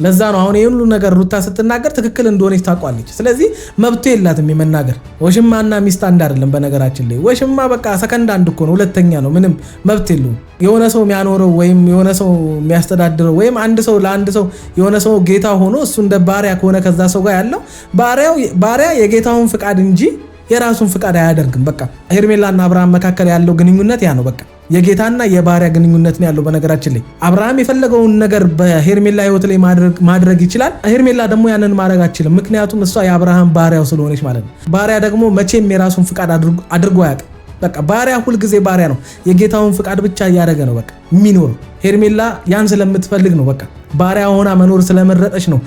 ለዛ ነው አሁን ይሄን ሁሉ ነገር ሩታ ስትናገር ትክክል እንደሆነች ታውቃለች። ስለዚህ መብቱ የላትም የመናገር። ወሽማና ሚስት አንድ አይደለም በነገራችን ላይ። ወሽማ በቃ ሰከንድ አንድ እኮ ነው፣ ሁለተኛ ነው፣ ምንም መብት የለውም። የሆነ ሰው የሚያኖረው ወይም የሆነ ሰው የሚያስተዳድረው ወይም አንድ ሰው ለአንድ ሰው የሆነ ሰው ጌታ ሆኖ እሱ እንደ ባሪያ ከሆነ ከዛ ሰው ጋር ያለው ባሪያ የጌታውን ፍቃድ እንጂ የራሱን ፍቃድ አያደርግም። በቃ ሄርሜላና አብርሃም መካከል ያለው ግንኙነት ያ ነው። በቃ የጌታና የባሪያ ግንኙነት ነው ያለው። በነገራችን ላይ አብርሃም የፈለገውን ነገር በሄርሜላ ህይወት ላይ ማድረግ ይችላል። ሄርሜላ ደግሞ ያንን ማድረግ አትችልም። ምክንያቱም እሷ የአብርሃም ባሪያው ስለሆነች ማለት ነው። ባሪያ ደግሞ መቼም የራሱን ፍቃድ አድርጎ አያውቅም። በቃ ባሪያ ሁልጊዜ ባሪያ ነው። የጌታውን ፍቃድ ብቻ እያደረገ ነው በቃ የሚኖር። ሄርሜላ ያን ስለምትፈልግ ነው በቃ ባሪያ ሆና መኖር ስለመረጠች ነው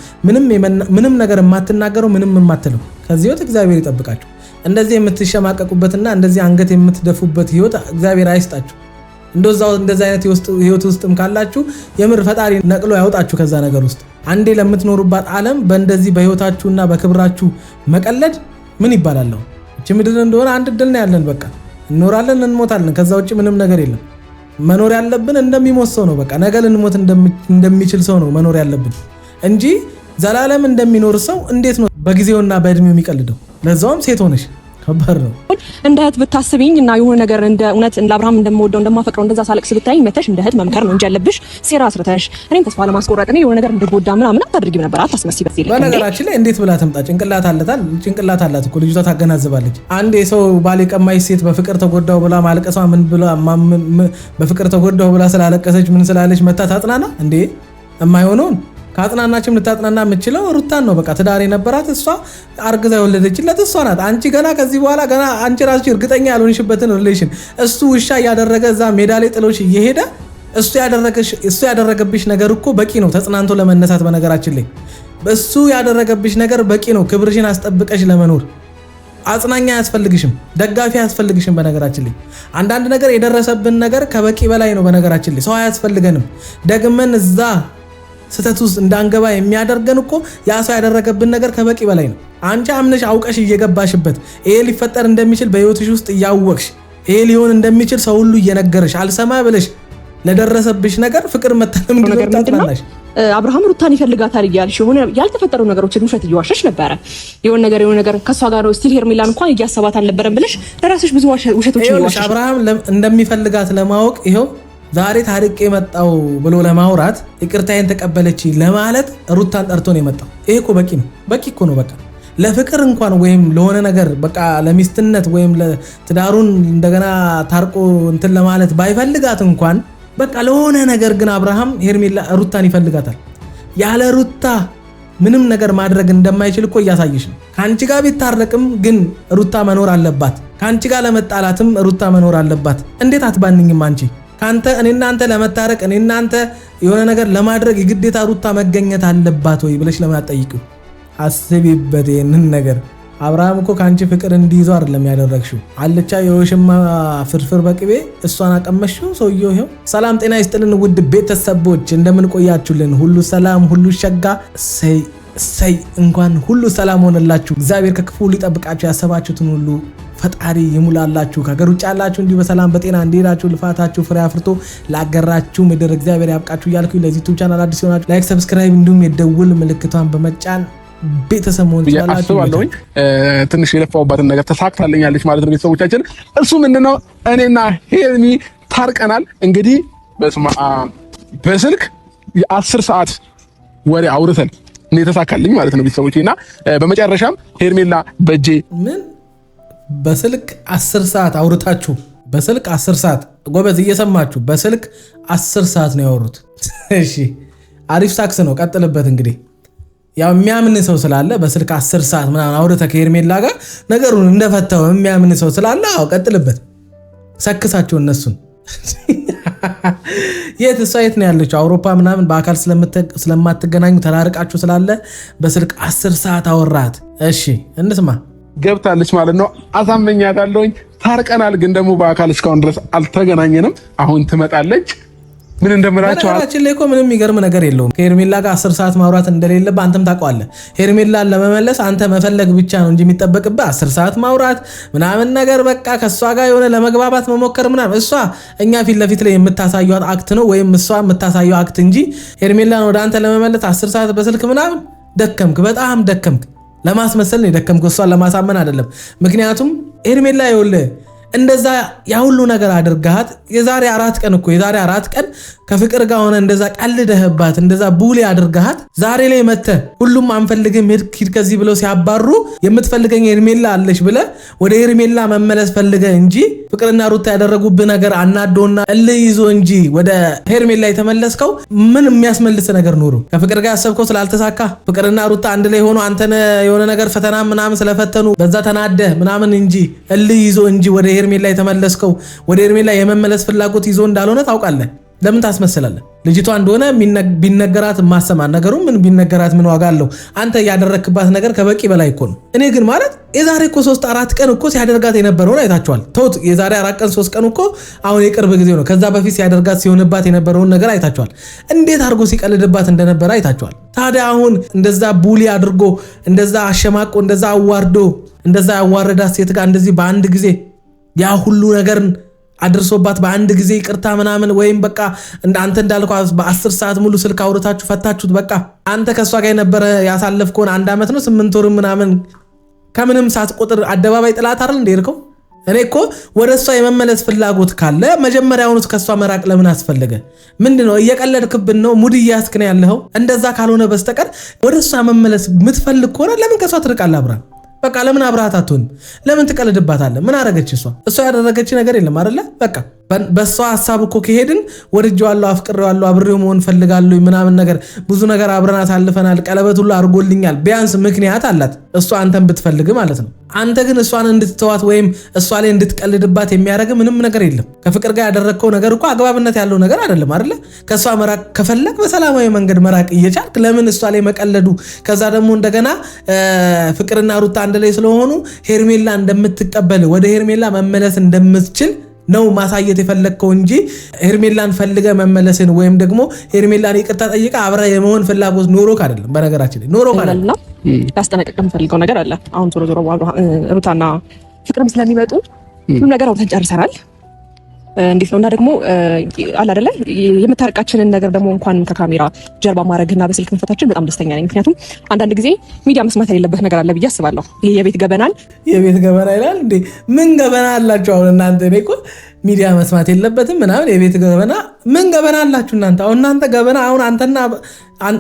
ምንም ነገር የማትናገረው ምንም የማትለው። ከዚህ ህይወት እግዚአብሔር ይጠብቃችሁ። እንደዚህ የምትሸማቀቁበትና እንደዚህ አንገት የምትደፉበት ህይወት እግዚአብሔር አይስጣችሁ። እንደዚህ አይነት ህይወት ውስጥም ካላችሁ የምር ፈጣሪ ነቅሎ ያውጣችሁ ከዛ ነገር ውስጥ። አንዴ ለምትኖሩባት ዓለም በእንደዚህ በህይወታችሁና በክብራችሁ መቀለድ ምን ይባላል? እቺ ምድር እንደሆነ አንድ እድል ነው ያለን። በቃ እንኖራለን፣ እንሞታለን። ከዛ ውጪ ምንም ነገር የለም። መኖር ያለብን እንደሚሞት ሰው ነው። በቃ ነገ ልንሞት እንደሚችል ሰው ነው መኖር ያለብን እንጂ ዘላለም እንደሚኖር ሰው እንዴት ነው በጊዜውና በእድሜው የሚቀልደው? ለዛውም ሴት ሆነሽ ከባድ ነው። እንደ እህት ብታስቢኝ እና የሆነ ነገር እንደ እውነት እንደ አብርሃም እንደምወደው እንደማፈቅረው እንደዛ ሳለቅስ ብታይኝ መተሽ እንደ እህት መምከር ነው እንጂ ያለብሽ ሴራ አስርተሽ እኔም ተስፋ ለማስቆረጥ ነው የሆነ ነገር እንደጎዳ ምናምን አታድርጊም ነበር። አታስመስይ። በነገራችን ላይ እንዴት ብላ ትምጣ? ጭንቅላት አላት እኮ ልጅቷ ታገናዝባለች። አንድ የሰው ባል የቀማች ሴት በፍቅር ተጎዳው ብላ ማልቀሷ በፍቅር ተጎዳው ብላ ስላለቀሰች ምን ስላለች መታ ታጽናና እንዴ? የማይሆነውን ካጽናናችም ልታጽናና የምትችለው ሩታን ነው። በቃ ትዳር የነበራት እሷ አርግዛ የወለደችለት እሷ ናት። አንቺ ገና ከዚህ በኋላ ገና አንቺ ራስሽ እርግጠኛ ያልሆንሽበትን ሪሌሽን እሱ ውሻ እያደረገ እዛ ሜዳ ላይ ጥሎሽ እየሄደ እሱ ያደረገብሽ ነገር እኮ በቂ ነው ተጽናንቶ ለመነሳት። በነገራችን ላይ እሱ ያደረገብሽ ነገር በቂ ነው ክብርሽን አስጠብቀሽ ለመኖር። አጽናኛ አያስፈልግሽም፣ ደጋፊ አያስፈልግሽም። በነገራችን ላይ አንዳንድ ነገር የደረሰብን ነገር ከበቂ በላይ ነው። በነገራችን ላይ ሰው አያስፈልገንም ደግመን እዛ ስተት ውስጥ እንዳንገባ የሚያደርገን እኮ ያ ሰው ያደረገብን ነገር ከበቂ በላይ ነው። አንቺ አምነሽ አውቀሽ እየገባሽበት ይሄ ሊፈጠር እንደሚችል በህይወትሽ ውስጥ እያወቅሽ ይሄ ሊሆን እንደሚችል ሰው ሁሉ እየነገረሽ አልሰማ ብለሽ ለደረሰብሽ ነገር ፍቅር መተለም እንደምታጥናናሽ አብርሃም ሩታን ይፈልጋታል እያልሽ የሆነ ያልተፈጠሩ ነገሮችን ውሸት እየዋሸሽ ነበረ። የሆነ ነገር ከሷ ጋር ነው ስቲል ሄርሜላን እንኳን እያሰባት አልነበረም ብለሽ ለራስሽ ብዙ ውሸቶችን እየዋሸሽ አብርሃም እንደሚፈልጋት ለማወቅ ይሄው ዛሬ ታሪክ የመጣው ብሎ ለማውራት ይቅርታዬን ተቀበለች ለማለት ሩታን ጠርቶ ነው የመጣው። ይሄ እኮ በቂ እኮ ነው። በቃ ለፍቅር እንኳን ወይም ለሆነ ነገር በቃ ለሚስትነት ወይም ለትዳሩን እንደገና ታርቆ እንትን ለማለት ባይፈልጋት እንኳን በቃ ለሆነ ነገር ግን አብርሃም ሄርሜላ ሩታን ይፈልጋታል። ያለ ሩታ ምንም ነገር ማድረግ እንደማይችል እኮ እያሳየሽ ነው። ካንቺ ጋር ቢታረቅም ግን ሩታ መኖር አለባት። ካንቺ ጋር ለመጣላትም ሩታ መኖር አለባት። እንዴት አትባንኝም አንቺ? ካንተ እኔናንተ ለመታረቅ እኔናንተ የሆነ ነገር ለማድረግ የግዴታ ሩታ መገኘት አለባት ወይ ብለሽ ለምን አትጠይቂው? አስቢበት ይሄንን ነገር። አብርሃም እኮ ካንቺ ፍቅር እንዲይዘው አይደለም ያደረግሽው። አልቻ የወሽማ ፍርፍር በቅቤ እሷን አቀመሽው ሰውየው። ይሄው ሰላም ጤና ይስጥልን ውድ ቤተሰቦች እንደምን ቆያችሁልን? ሁሉ ሰላም ሁሉ ሸጋ ሰይ እንኳን ሁሉ ሰላም ሆነላችሁ። እግዚአብሔር ከክፉ ሊጠብቃችሁ ያሰባችሁትን ሁሉ ፈጣሪ ይሙላላችሁ። ከሀገር ውጭ ያላችሁ እንዲሁ በሰላም በጤና እንዲሄዳችሁ ልፋታችሁ ፍሬ አፍርቶ ላገራችሁ ምድር እግዚአብሔር ያብቃችሁ እያልኩኝ ለዚህ ዩቲዩብ ቻናል አዲስ ሆናችሁ ላይክ፣ ሰብስክራይብ እንዲሁም የደውል ምልክቷን በመጫን ቤተሰብ መሆን ትችላላችሁ። ትንሽ የለፋውባትን ነገር ተሳክታለኛለች ማለት ነው ቤተሰቦቻችን። እሱ ምንድነው እኔና ሄርሚ ታርቀናል። እንግዲህ በስልክ የ10 ሰዓት ወሬ አውርተን የተሳካልኝ ማለት ነው ቤተሰቦቼና በመጨረሻም ሄርሜላ በጄ ምን በስልክ 10 ሰዓት አውርታችሁ በስልክ 10 ሰዓት ጎበዝ እየሰማችሁ በስልክ 10 ሰዓት ነው ያወሩት። እሺ አሪፍ ሳክስ ነው፣ ቀጥልበት። እንግዲህ ያው የሚያምን ሰው ስላለ በስልክ 10 ሰዓት ምናምን አውርተ ከሄርሜላ ጋር ነገሩን እንደፈታው የሚያምን ሰው ስላለ አው ቀጥልበት። ሰክሳቸው እነሱን የት እሷ የት ነው ያለችው? አውሮፓ ምናምን በአካል ስለማትገናኙ ተራርቃችሁ ስላለ በስልክ 10 ሰዓት አወራት። እሺ እንስማ። ገብታለች ማለት ነው። አሳመኛታለሁኝ። ታርቀናል፣ ግን ደግሞ በአካል እስካሁን ድረስ አልተገናኘንም። አሁን ትመጣለች። ምን እንደምላችሁ በነገራችን ላይ እኮ ምንም የሚገርም ነገር የለውም። ከሄርሜላ ጋር 10 ሰዓት ማውራት እንደሌለብህ አንተም ታውቀዋለህ። ሄርሜላን ለመመለስ አንተ መፈለግ ብቻ ነው እንጂ የሚጠበቅብህ 10 ሰዓት ማውራት ምናምን ነገር በቃ ከሷ ጋር የሆነ ለመግባባት መሞከር ምናምን። እሷ እኛ ፊት ለፊት ላይ የምታሳየው አክት ነው ወይም እሷ የምታሳየው አክት እንጂ ሄርሜላን ወደ አንተ ለመመለስ 10 ሰዓት በስልክ ምናምን ደከምክ፣ በጣም ደከምክ። ለማስመሰል ነው የደከምክ፣ እሷን ለማሳመን አይደለም። ምክንያቱም ሄርሜላ ይኸውልህ እንደዛ ያ ሁሉ ነገር አድርጋት የዛሬ 4 ቀን ከፍቅር ጋር ሆነ እንደዛ ቀልደህባት እንደዛ ቡሊ አድርጋት ዛሬ ላይ መተህ ሁሉም አንፈልግም ሂድ ከዚህ ብለው ሲያባሩ የምትፈልገኝ ሄርሜላ አለሽ ብለህ ወደ ሄርሜላ መመለስ ፈልገህ እንጂ ፍቅርና ሩታ ያደረጉብህ ነገር አናዶና እልህ ይዞ እንጂ ወደ ሄርሜላ የተመለስከው ምን የሚያስመልስ ነገር ኖሮ? ከፍቅር ጋር ያሰብከው ስላልተሳካ ፍቅርና ሩታ አንድ ላይ ሆኖ አንተን የሆነ ነገር ፈተና ምናምን ስለፈተኑ በዛ ተናደህ ምናምን እንጂ እልህ ይዞ እንጂ ወደ ሄርሜላ የተመለስከው ወደ ሄርሜላ የመመለስ ፍላጎት ይዞ እንዳልሆነ ታውቃለህ። ለምን ታስመስላለህ? ልጅቷ እንደሆነ ቢነገራት ማሰማን ነገሩ ምን ቢነገራት ምን ዋጋ አለው? አንተ ያደረክባት ነገር ከበቂ በላይ እኮ ነው። እኔ ግን ማለት የዛሬ እኮ 3-4 ቀን እኮ ሲያደርጋት የነበረውን አይታችኋል። ተውት፣ የዛሬ 4 ቀን 3 ቀን እኮ አሁን የቅርብ ጊዜ ነው። ከዛ በፊት ሲያደርጋት ሲሆንባት የነበረውን ነገር አይታችኋል። እንዴት አድርጎ ሲቀልድባት እንደነበረ አይታችኋል። ታዲያ አሁን እንደዛ ቡሊ አድርጎ እንደዛ አሸማቆ እንደዛ አዋርዶ እንደዛ ያዋረዳት ሴት ጋር እንደዚህ በአንድ ጊዜ ያ ሁሉ ነገር አድርሶባት በአንድ ጊዜ ይቅርታ ምናምን ወይም በቃ አንተ እንዳልከው በ10 ሰዓት ሙሉ ስልክ አውርታችሁ ፈታችሁት። በቃ አንተ ከሷ ጋር የነበረ ያሳለፍከውን 1 ዓመት ነው 8 ወር ምናምን ከምንም ሰዓት ቁጥር አደባባይ ጥላት አይደል እንደርከው። እኔ እኮ ወደ እሷ የመመለስ ፍላጎት ካለ መጀመሪያውኑ ከሷ መራቅ ለምን አስፈልገ? ምንድነው እየቀለድክብን ነው? ሙድ እያስክ ነው ያለኸው? እንደዛ ካልሆነ በስተቀር ወደ እሷ መመለስ የምትፈልግ ከሆነ ለምን ከሷ ትርቃለህ? አብርሃም በቃ ለምን አብረሃት አትሆንም? ለምን ትቀልድባታለህ? ምን አረገች እሷ ያደረገች ነገር የለም አይደለ? በቃ በሷ ሐሳብ እኮ ከሄድን ወድጄዋለሁ፣ አፍቅሬዋለሁ፣ አብሬው መሆን ፈልጋለሁ ምናምን ነገር ብዙ ነገር አብረን አሳልፈናል፣ ቀለበት ሁሉ አድርጎልኛል። ቢያንስ ምክንያት አላት እሷ አንተን ብትፈልግ ማለት ነው። አንተ ግን እሷን እንድትተዋት ወይም እሷ ላይ እንድትቀልድባት የሚያደርግ ምንም ነገር የለም። ከፍቅር ጋር ያደረግከው ነገር እኮ አግባብነት ያለው ነገር አይደለም አይደለ? ከሷ መራቅ ከፈለግ በሰላማዊ መንገድ መራቅ እየቻልክ ለምን እሷ ላይ መቀለዱ? ከዛ ደግሞ እንደገና ፍቅርና ሩታ አንድ ላይ ስለሆኑ ሄርሜላ እንደምትቀበል ወደ ሄርሜላ መመለስ እንደምትችል ነው ማሳየት የፈለግከው እንጂ ሄርሜላን ፈልገ መመለስን ወይም ደግሞ ሄርሜላን ይቅርታ ጠይቃ አብራ የመሆን ፍላጎት ኖሮክ አይደለም። በነገራችን ላይ ኖሮክ አይደለም። ያስጠነቅቅ የምፈልገው ነገር አለ። አሁን ዞሮ ሩታና ፍቅርም ስለሚመጡ ሁሉም ነገር አውጥተን ጨርሰናል። እንዴት ነውና ደግሞ አለ አይደለ የምታርቃችንን ነገር ደግሞ እንኳን ከካሜራ ጀርባ ማድረግና በስልክ መፈታችን በጣም ደስተኛ ነኝ። ምክንያቱም አንዳንድ ጊዜ ሚዲያ መስማት የሌለበት ነገር አለ ብዬ አስባለሁ። ይሄ የቤት ገበና ይላል እንዴ? ምን ገበና አላችሁ አሁን እናንተ? እኔ እኮ ሚዲያ መስማት የለበትም ምናምን የቤት ገበና ምን ገበና አላችሁ እናንተ? አሁን እናንተ ገበና አሁን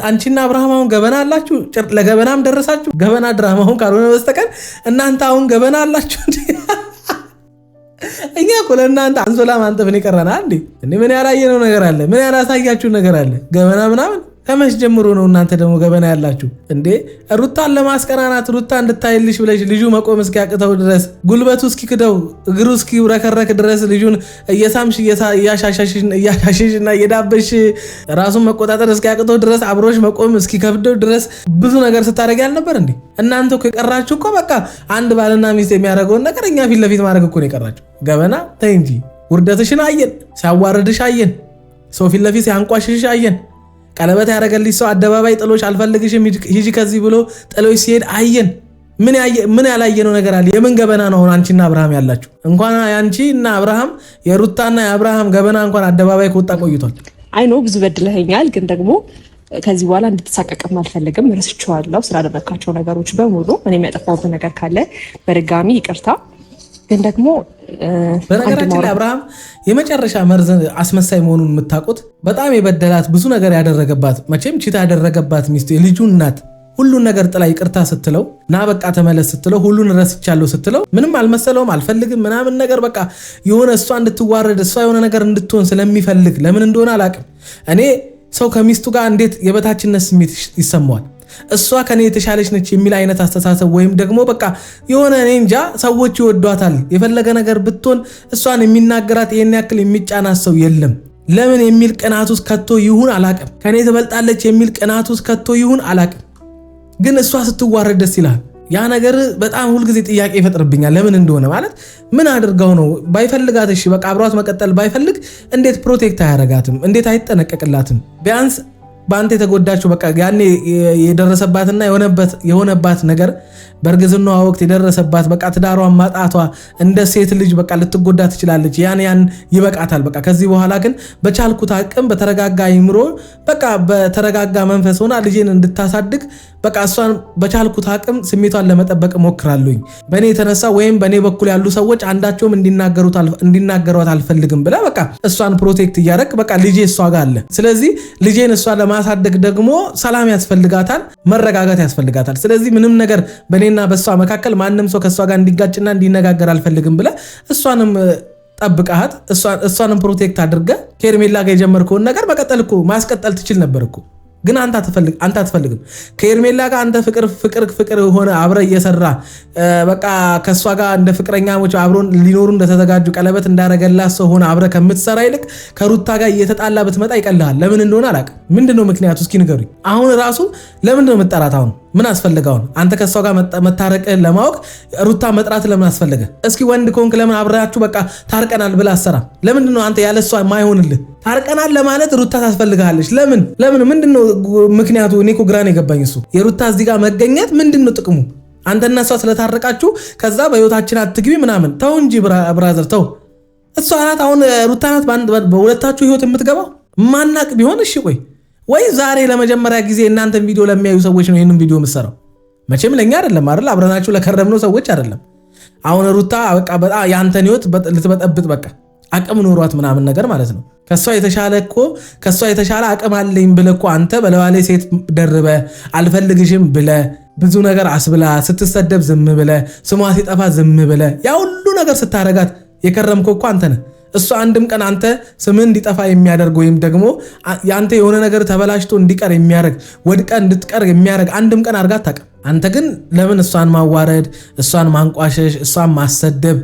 አንቺና አብርሃም አሁን ገበና አላችሁ? ለገበናም ደረሳችሁ? ገበና ድራማውን ካልሆነ በስተቀር እናንተ አሁን ገበና አላችሁ እንዴ? እኛ እኮ ለእናንተ አንሶላ ማንጠፍን ይቀረና እንዴ? ምን ያላየነው ነገር አለ? ምን ያላሳያችሁ ነገር አለ? ገበና ምናምን ከመች ጀምሮ ነው እናንተ ደግሞ ገበና ያላችሁ እንዴ? ሩታን ለማስቀናናት ሩታ እንድታይልሽ ብለሽ ልጁ መቆም እስኪያቅተው ድረስ ጉልበቱ እስኪክደው እግሩ እስኪውረከረክ ድረስ ልጁን እየሳምሽ እያሻሽሽና እየዳበሽ ራሱን መቆጣጠር እስኪያቅተው ድረስ አብሮሽ መቆም እስኪከብደው ድረስ ብዙ ነገር ስታደርግ ያልነበር እንዴ? እናንተ እኮ የቀራችሁ እኮ በቃ አንድ ባልና ሚስት የሚያደርገውን ነገር እኛ ፊት ለፊት ማድረግ እኮ ነው የቀራችሁ። ገበና ተይ እንጂ ውርደትሽን አየን፣ ሲያዋርድሽ አየን፣ ሰው ፊት ለፊት ሲያንቋሽሽ አየን። ቀለበት ያደረገልሽ ሰው አደባባይ ጥሎሽ አልፈልግሽም ሂጂ ከዚህ ብሎ ጥሎሽ ሲሄድ አየን። ምን ያላየነው ነገር አለ? የምን ገበና ነው አንቺና አብርሃም ያላችሁ? እንኳን ያንቺ እና አብርሃም የሩታና የአብርሃም ገበና እንኳን አደባባይ ከወጣ ቆይቷል። አይ ኖ ብዙ በድለኸኛል፣ ግን ደግሞ ከዚህ በኋላ እንድትሳቀቅም አልፈልግም። ረስቼዋለሁ ስላደረካቸው ነገሮች በሙሉ። እኔ የሚያጠፋሁት ነገር ካለ በድጋሚ ይቅርታ። ግን ደግሞ በነገራችን ላይ አብርሃም የመጨረሻ መርዝ አስመሳይ መሆኑን የምታውቁት በጣም የበደላት ብዙ ነገር ያደረገባት መቼም ቺታ ያደረገባት ሚስቱ የልጁ እናት ሁሉን ነገር ጥላ ይቅርታ ስትለው ና በቃ ተመለስ ስትለው ሁሉን ረስቻለሁ ስትለው ምንም አልመሰለውም፣ አልፈልግም ምናምን ነገር በቃ የሆነ እሷ እንድትዋረድ እሷ የሆነ ነገር እንድትሆን ስለሚፈልግ ለምን እንደሆነ አላውቅም። እኔ ሰው ከሚስቱ ጋር እንዴት የበታችነት ስሜት ይሰማዋል? እሷ ከኔ የተሻለች ነች የሚል አይነት አስተሳሰብ ወይም ደግሞ በቃ የሆነ እኔ እንጃ ሰዎች ይወዷታል። የፈለገ ነገር ብትሆን እሷን የሚናገራት ይሄን ያክል የሚጫናት ሰው የለም። ለምን የሚል ቅናት ውስጥ ከቶ ይሁን አላቅም። ከኔ ትበልጣለች የሚል ቅናት ውስጥ ከቶ ይሁን አላቅም። ግን እሷ ስትዋረድ ደስ ይላል። ያ ነገር በጣም ሁልጊዜ ጥያቄ ይፈጥርብኛል። ለምን እንደሆነ ማለት ምን አድርገው ነው ባይፈልጋት? እሺ በቃ አብሯት መቀጠል ባይፈልግ እንዴት ፕሮቴክት አያረጋትም? እንዴት አይጠነቀቅላትም? ቢያንስ በአንተ የተጎዳችው በቃ ያኔ የደረሰባትና የሆነባት ነገር በእርግዝናዋ ወቅት የደረሰባት በቃ ትዳሯን ማጣቷ እንደ ሴት ልጅ በቃ ልትጎዳ ትችላለች። ያን ይበቃታል። በቃ ከዚህ በኋላ ግን በቻልኩት አቅም በተረጋጋ አይምሮ በቃ በተረጋጋ መንፈስ ሆና ልጄን እንድታሳድግ በቃ እሷን በቻልኩት አቅም ስሜቷን ለመጠበቅ ሞክራለሁኝ። በእኔ የተነሳ ወይም በእኔ በኩል ያሉ ሰዎች አንዳቸውም እንዲናገሯት አልፈልግም ብላ በቃ እሷን ፕሮቴክት እያደረግ በቃ ልጄ እሷ ጋር አለ። ስለዚህ ልጄን እሷ ለማሳደግ ደግሞ ሰላም ያስፈልጋታል፣ መረጋጋት ያስፈልጋታል። ስለዚህ ምንም ነገር በእኔና በእሷ መካከል ማንም ሰው ከእሷ ጋር እንዲጋጭና እንዲነጋገር አልፈልግም ብለ እሷንም ጠብቃት እሷንም ፕሮቴክት አድርገ ከኤርሜላ ጋር የጀመርከውን ነገር መቀጠል እኮ ማስቀጠል ትችል ነበር እኮ። ግን አንተ አትፈልግም። ከኤርሜላ ጋር አንተ ፍቅር ሆነ አብረ እየሰራ በቃ ከሷ ጋር እንደ ፍቅረኛሞች አብሮን ሊኖሩ እንደተዘጋጁ ቀለበት እንዳረገላት ሰው ሆነ አብረ ከምትሰራ ይልቅ ከሩታ ጋር እየተጣላ ብትመጣ ይቀልሃል። ለምን እንደሆነ አላውቅም። ምንድነው ምክንያቱ? እስኪ ንገሩኝ። አሁን ራሱ ለምንድነው የምትጠራት? አሁን ምን አስፈልጋው? አንተ ከሷ ጋር መታረቅህን ለማወቅ ሩታ መጥራት ለምን አስፈልገ? እስኪ ወንድ ኮንክ ለምን አብራችሁ በቃ ታርቀናል ብላ አሰራ? ለምንድነው አንተ ያለሷ ማይሆንልህ? ታርቀናል ለማለት ሩታ ታስፈልጋለች። ለምን ምንድነው ምክንያቱ? እኔ እኮ ግራ ነው የገባኝ እሱ። የሩታ እዚህ ጋር መገኘት ምንድነው ጥቅሙ? አንተና እሷ ስለታረቃችሁ ከዛ በህይወታችን አትግቢ ምናምን። ተው እንጂ ብራዘር ተው። እሷ ናት አሁን ሩታ ናት በሁለታችሁ ህይወት የምትገባው። ማናቅ ቢሆን እሺ ቆይ ወይ ዛሬ ለመጀመሪያ ጊዜ እናንተን ቪዲዮ ለሚያዩ ሰዎች ነው ይሄንን ቪዲዮ የምትሰራው። መቼም ለኛ አይደለም አይደል? አብረናችሁ ለከረምነው ሰዎች አይደለም። አሁን ሩታ በቃ በጣም ያንተን ህይወት ልትበጠብጥ በቃ አቅም ኖሯት ምናምን ነገር ማለት ነው። ከሷ የተሻለ አቅም አለኝ ብለህ እኮ አንተ በለዋሌ ሴት ደርበ አልፈልግሽም ብለ ብዙ ነገር አስብላ ስትሰደብ ዝም ብለ ስሟ ሲጠፋ ዝም ብለ ያ ሁሉ ነገር ስታረጋት የከረምከው እኮ አንተ ነህ። እሱ አንድም ቀን አንተ ስምን እንዲጠፋ የሚያደርግ ወይም ደግሞ ያንተ የሆነ ነገር ተበላሽቶ እንዲቀር የሚያደርግ ወድቀ እንድትቀር የሚያደርግ አንድም ቀን አድርጋ አታውቅም። አንተ ግን ለምን እሷን ማዋረድ፣ እሷን ማንቋሸሽ፣ እሷን ማሰደብ